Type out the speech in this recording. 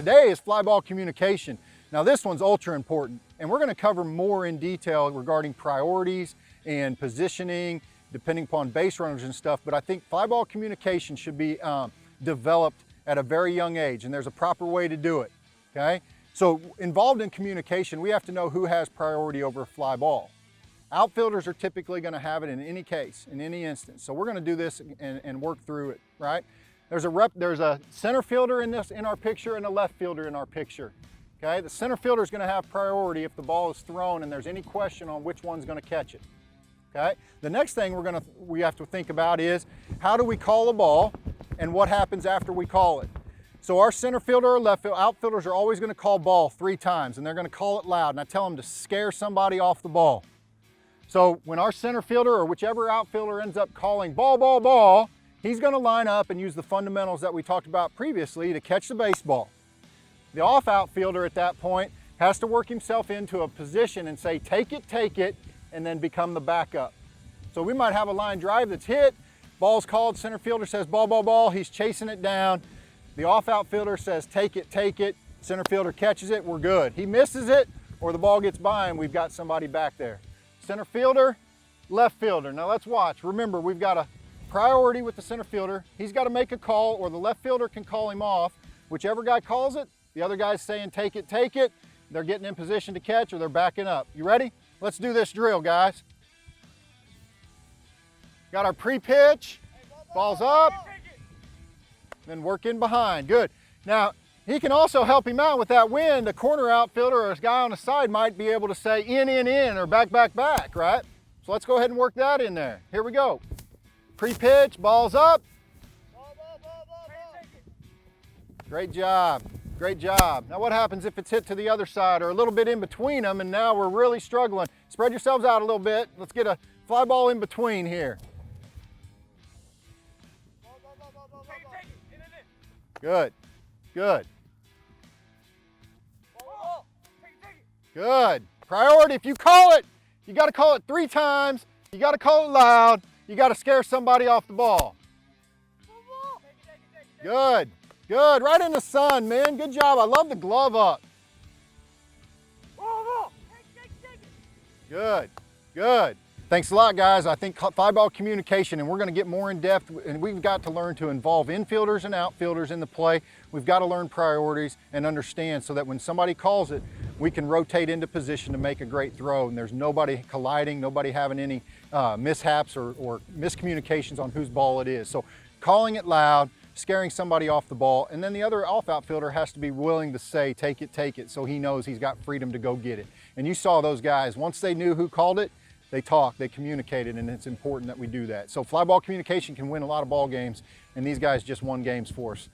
today is fly ball communication. Now this one's ultra important, and we're gonna cover more in detail regarding priorities and positioning, depending upon base runners and stuff, but I think fly ball communication should be developed at a very young age, and there's a proper way to do it, okay? So involved in communication, we have to know who has priority over a fly ball. Outfielders are typically gonna have it in any case, in any instance. So we're gonna do this and work through it, right? There's a center fielder in our picture and a left fielder in our picture, okay? The center fielder is gonna have priority if the ball is thrown and there's any question on which one's gonna catch it, okay? The next thing we have to think about is, how do we call a ball and what happens after we call it? So our center fielder or left fielder, outfielders are always gonna call ball 3 times, and they're gonna call it loud, and I tell them to scare somebody off the ball. So when our center fielder or whichever outfielder ends up calling ball, ball, ball, he's gonna line up and use the fundamentals that we talked about previously to catch the baseball. The off outfielder at that point has to work himself into a position and say, take it, and then become the backup. So we might have a line drive that's hit, ball's called, center fielder says ball, ball, ball, he's chasing it down. The off outfielder says take it, center fielder catches it, we're good. He misses it or the ball gets by and we've got somebody back there. Center fielder, left fielder. Now let's watch. Remember, we've got a priority with the center fielder. He's got to make a call or the left fielder can call him off. Whichever guy calls it, the other guy's saying take it. They're getting in position to catch or they're backing up. You ready? Let's do this drill, guys. Got our pre-pitch, ball's up, then work in behind, good. Now, he can also help him out with that wind. A corner outfielder or a guy on the side might be able to say in, or back, right? So let's go ahead and work that in there. Here we go. Pre-pitch, ball's up. Great job, great job. Now what happens if it's hit to the other side or a little bit in between them and now we're really struggling? Spread yourselves out a little bit. Let's get a fly ball in between here. Good, good. Good. Priority, if you call it, you got to call it 3 times. You got to call it loud. You got to scare somebody off the ball. Good, good. Right in the sun, man. Good job. I love the glove up. Good, good. Thanks a lot, guys. I think fly ball communication, and we're going to get more in depth, and we've got to learn to involve infielders and outfielders in the play. We've got to learn priorities and understand so that when somebody calls it, we can rotate into position to make a great throw, and there's nobody colliding, nobody having any mishaps or miscommunications on whose ball it is. So calling it loud, scaring somebody off the ball, and then the other off outfielder has to be willing to say, take it, so he knows he's got freedom to go get it. And you saw those guys, once they knew who called it, they talked, they communicated, and it's important that we do that. So fly ball communication can win a lot of ball games, and these guys just won games for us.